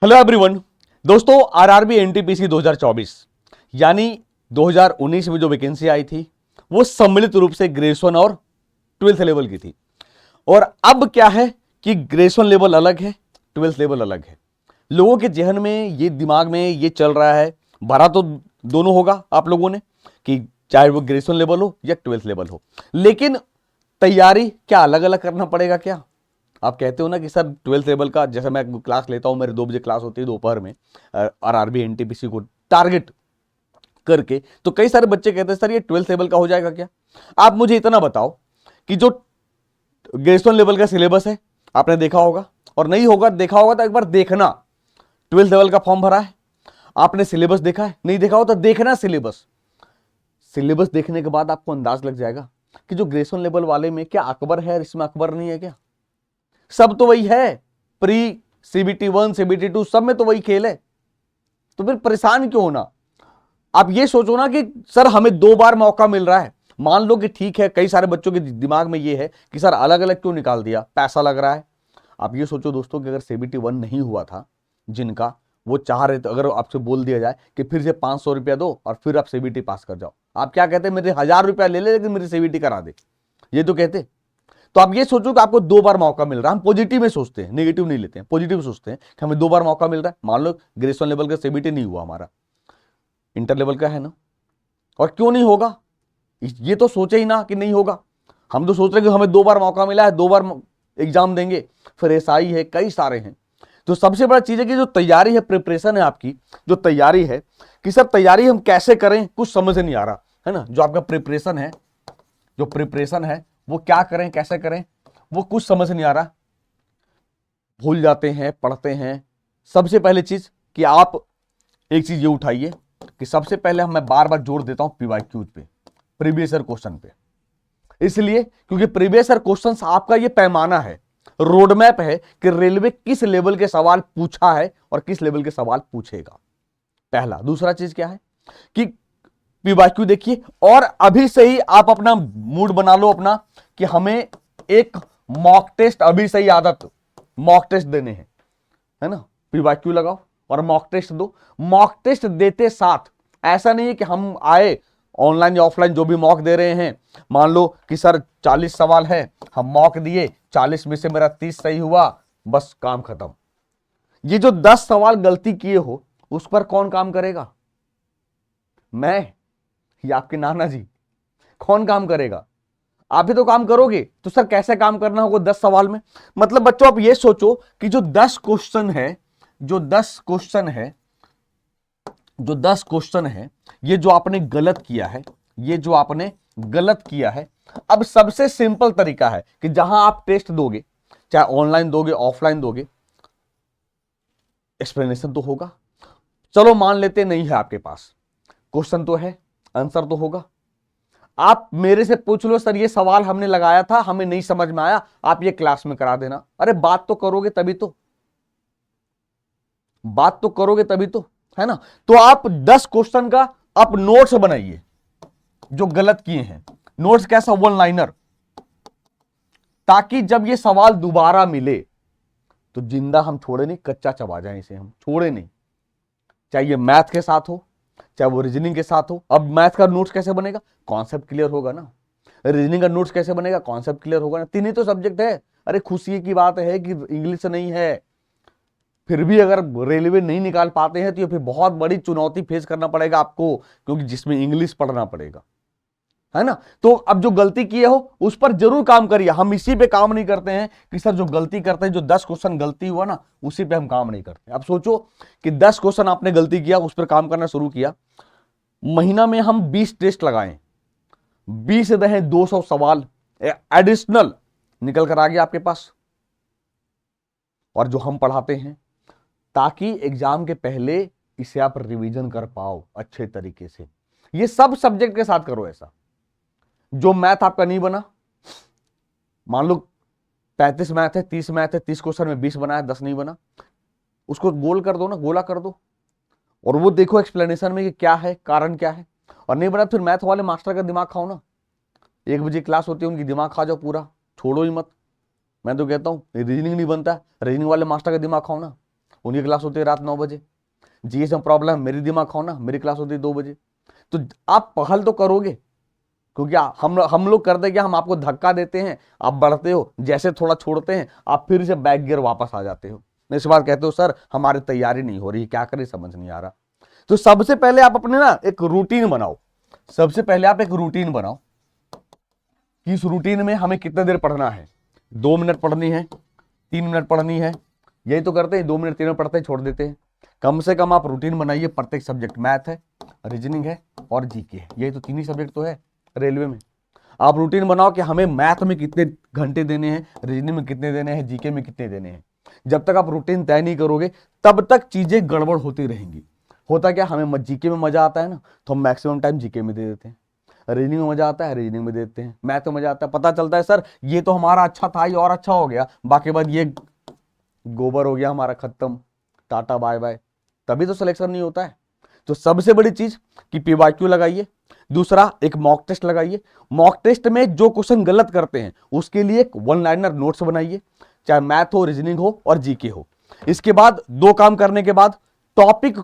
Hello everyone. दोस्तों, RRB NTPC 2024 यानी 2019 में जो वैकेंसी आई थी वो सम्मिलित रूप से ग्रेजुएशन और ट्वेल्थ लेवल की थी। और अब क्या है कि ग्रेजुएशन लेवल अलग है, ट्वेल्थ लेवल अलग है। लोगों के जहन में ये, दिमाग में ये चल रहा है, भरा तो दोनों होगा आप लोगों ने कि चाहे वो ग्रेजुएशन लेवल हो या ट्वेल्थ लेवल हो, लेकिन तैयारी क्या अलग अलग करना पड़ेगा क्या? आप कहते हो ना कि सर ट्वेल्थ लेवल का, जैसे मैं क्लास लेता हूं, मेरे 2 बजे क्लास होती है दोपहर में आरआरबी एनटीपीसी को टारगेट करके, तो कई सारे बच्चे कहते हैं सर ये ट्वेल्थ लेवल का हो जाएगा क्या? आप मुझे इतना बताओ कि जो ग्रेजुएशन लेवल का सिलेबस है आपने देखा होगा, और नहीं होगा देखा होगा तो एक बार देखना। ट्वेल्थ लेवल का फॉर्म भरा है, आपने सिलेबस देखा है? नहीं देखा हो तो देखना सिलेबस। सिलेबस देखने के बाद आपको अंदाज लग जाएगा कि जो ग्रेजुएशन लेवल वाले में क्या अकबर है, इसमें अकबर नहीं है क्या? सब तो वही है, प्री सीबीटी 1 सीबीटी 2 सब में तो वही खेल है। तो फिर परेशान क्यों होना? आप ये सोचो ना कि सर हमें 2 बार मौका मिल रहा है। मान लो कि ठीक है, कई सारे बच्चों के दिमाग में ये है कि सर अलग अलग क्यों निकाल दिया, पैसा लग रहा है। आप ये सोचो दोस्तों कि अगर सीबीटी 1 नहीं हुआ था जिनका, वो चाह रहे थे, अगर आपसे बोल दिया जाए कि फिर से 500 रुपया दो और फिर आप सीबीटी पास कर जाओ, आप क्या कहते? मेरे 1000 रुपया ले ले लेकिन मेरी सीबीटी करा दे, ये तो कहते। तो आप ये सोचो कि आपको 2 बार मौका मिल रहा है। हम पॉजिटिव में सोचते हैं, नेगेटिव नहीं लेते हैं, पॉजिटिव सोचते हैं कि हमें 2 बार मौका मिल रहा है। मान लो ग्रेजुएशन लेवल का सीबीटी नहीं हुआ, हमारा इंटर लेवल का है ना, और क्यों नहीं होगा ये तो सोचे ही ना कि नहीं होगा। हम तो सोच रहे हैं कि हमें 2 बार मौका मिला है, 2 बार एग्जाम देंगे, फिर एसआई है, कई सारे हैं। तो सबसे बड़ा चीज है कि जो तैयारी है, प्रिपरेशन है आपकी, जो तैयारी है कि सब तैयारी हम कैसे करें, कुछ समझ नहीं आ रहा है ना। जो आपका प्रिपरेशन है, जो प्रिपरेशन है वो क्या करें, कैसे करें, वो कुछ समझ नहीं आ रहा, भूल जाते हैं, पढ़ते हैं। सबसे पहले चीज कि आप एक चीज ये उठाइए कि सबसे पहले मैं बार बार जोर देता हूं पीवाईक्यूज पे, प्रीवियस ईयर क्वेश्चन पे। इसलिए क्योंकि प्रीवियस ईयर क्वेश्चन आपका ये पैमाना है, रोड मैप है कि रेलवे किस लेवल के सवाल पूछा है और किस लेवल के सवाल पूछेगा, पहला। दूसरा चीज क्या है कि पीवाईक्यू देखिए, और अभी से ही आप अपना मूड बना लो अपना कि हमें एक मॉक टेस्ट, अभी से ही आदत मॉक टेस्ट देने हैं, है ना। पीवाईक्यू लगाओ और मॉक टेस्ट दो। मॉक टेस्ट देते साथ ऐसा नहीं है कि हम आए ऑनलाइन या ऑफलाइन जो भी मॉक दे रहे हैं, मान लो कि सर 40 सवाल है, हम मॉक दिए, 40 में से मेरा 30 सही हुआ, बस काम खत्म। ये जो 10 सवाल गलती किए हो उस पर कौन काम करेगा? मैं या आपके नाना जी? कौन काम करेगा? आप ही तो काम करोगे। तो सर कैसे काम करना होगा 10 सवाल में? मतलब बच्चों आप ये सोचो कि जो 10 क्वेश्चन है, जो 10 क्वेश्चन है, जो 10 क्वेश्चन है, ये जो आपने गलत किया है, ये जो आपने गलत किया है, अब सबसे सिंपल तरीका है कि जहां आप टेस्ट दोगे, चाहे ऑनलाइन दोगे ऑफलाइन दोगे, एक्सप्लेनेशन तो होगा। चलो मान लेते नहीं है आपके पास, क्वेश्चन तो है, आंसर तो होगा। आप मेरे से पूछ लो सर ये सवाल हमने लगाया था, हमें नहीं समझ में आया, आप ये क्लास में करा देना। अरे बात तो करोगे तभी तो, बात तो करोगे तभी तो, है ना। तो आप 10 क्वेश्चन का आप नोट्स बनाइए जो गलत किए हैं। नोट्स कैसा? 1 लाइनर, ताकि जब ये सवाल दोबारा मिले तो जिंदा हम छोड़े नहीं, कच्चा चबा जाए इसे, हम छोड़े नहीं। चाहे ये मैथ के साथ हो, चाहे वो रीजनिंग के साथ हो। अब मैथ का नोट्स कैसे बनेगा? कॉन्सेप्ट क्लियर होगा ना। रीजनिंग का नोट्स कैसे बनेगा? कॉन्सेप्ट क्लियर होगा ना। तीन ही तो सब्जेक्ट है। अरे खुशी की बात है कि इंग्लिश नहीं है, फिर भी अगर रेलवे नहीं निकाल पाते हैं तो ये फिर बहुत बड़ी चुनौती फेस करना पड़ेगा आपको, क्योंकि जिसमें इंग्लिश पढ़ना पड़ेगा, है ना। तो अब जो गलती किए हो उस पर जरूर काम करिए। हम इसी पे काम नहीं करते हैं कि सर जो गलती करते हैं, जो 10 क्वेश्चन गलती हुआ ना, उसी पे हम काम नहीं करते। अब सोचो कि 10 क्वेश्चन आपने गलती किया, उस पर काम करना शुरू किया। महीना में हम 20 टेस्ट लगाएं, 20 रहे 200 सवाल एडिशनल निकल कर आ गया आपके पास, और जो हम पढ़ाते हैं, ताकि एग्जाम के पहले इसे आप रिवीजन कर पाओ अच्छे तरीके से। ये सब सब्जेक्ट के साथ करो ऐसा। जो मैथ आपका नहीं बना, मान लो 35 मैथ है, 30 मैथ है, 30 क्वेश्चन में 20 बना है, 10 नहीं बना, उसको गोल कर दो ना, गोला कर दो, और वो देखो एक्सप्लेनेशन में कि क्या है, कारण क्या है। और नहीं बना फिर मैथ वाले मास्टर का दिमाग खाओ ना। 1 बजे क्लास होती है उनकी, दिमाग खा जाओ पूरा, छोड़ो ही मत। मैं तो कहता हूं रीजनिंग नहीं बनता, रीजनिंग वाले मास्टर का दिमाग खाओ ना। उनकी क्लास होती है रात 9 बजे। जीएस में प्रॉब्लम, मेरी दिमाग खाओ ना, मेरी क्लास होती है 2 बजे। तो आप पहल तो करोगे, क्योंकि हम लोग करते क्या, हम आपको धक्का देते हैं, आप बढ़ते हो, जैसे थोड़ा छोड़ते हैं आप फिर से बैक गियर वापस आ जाते हो। इस बार कहते हो सर हमारी तैयारी नहीं हो रही, क्या करें समझ नहीं आ रहा। तो सबसे पहले आप अपने ना एक रूटीन बनाओ। सबसे पहले आप एक रूटीन बनाओ कि इस रूटीन में हमें कितने देर पढ़ना है। 2 मिनट पढ़नी है, 3 मिनट पढ़नी है, यही तो करते हैं, 2 मिनट 3 मिनट पढ़ते हैं छोड़ देते हैं। कम से कम आप रूटीन बनाइए। प्रत्येक सब्जेक्ट, मैथ है, रीजनिंग है और जीके है, यही तो 3 ही सब्जेक्ट तो है रेलवे में। आप रूटीन बनाओ कि हमें मैथ में कितने घंटे देने हैं, रीजनिंग में कितने देने हैं, जीके में कितने देने हैं। जब तक आप रूटीन तय नहीं करोगे तब तक चीजें गड़बड़ होती रहेंगी। होता क्या, हमें जीके में मजा आता है ना, तो हम मैक्सिमम टाइम जीके में दे देते हैं। रीजनिंग में मजा आता है, रीजनिंग में देते हैं। मैथ में मजा आता है, पता चलता है सर ये तो हमारा अच्छा था, ये और अच्छा हो गया, बाकी बाद ये गोबर हो गया हमारा, खत्म, टाटा बाय बाय। तभी तो सिलेक्शन नहीं होता है। तो सबसे बड़ी चीज कि पीवाईक्यू लगाइए। दूसरा, एक मॉक टेस्ट लगाइए। मॉक टेस्ट में जो क्वेश्चन गलत करते हैं उसके लिए एक 1 लाइनर नोट्स बनाइए, चाहे मैथ हो, रीजनिंग हो और जीके हो। इसके बाद 2 काम करने के बाद टॉपिक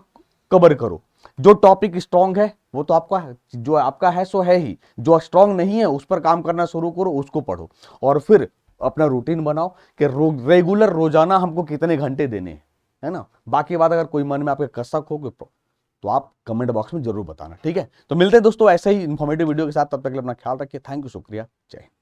कवर करो। जो टॉपिक स्ट्रांग है वो तो आपका है, जो आपका है सो है ही, जो स्ट्रांग नहीं है उस पर काम करना शुरू करो, उसको पढ़ो। और फिर अपना रूटीन बनाओ कि रेगुलर रोजाना हमको कितने घंटे देने हैं, है ना। बाकी बात अगर कोई मन में आपके कसक हो तो आप कमेंट बॉक्स में जरूर बताना, ठीक है। तो मिलते हैं दोस्तों ऐसे ही इंफॉर्मेटिव वीडियो के साथ, तब तक के लिए अपना ख्याल रखिए। थैंक यू, शुक्रिया, जय हिंद।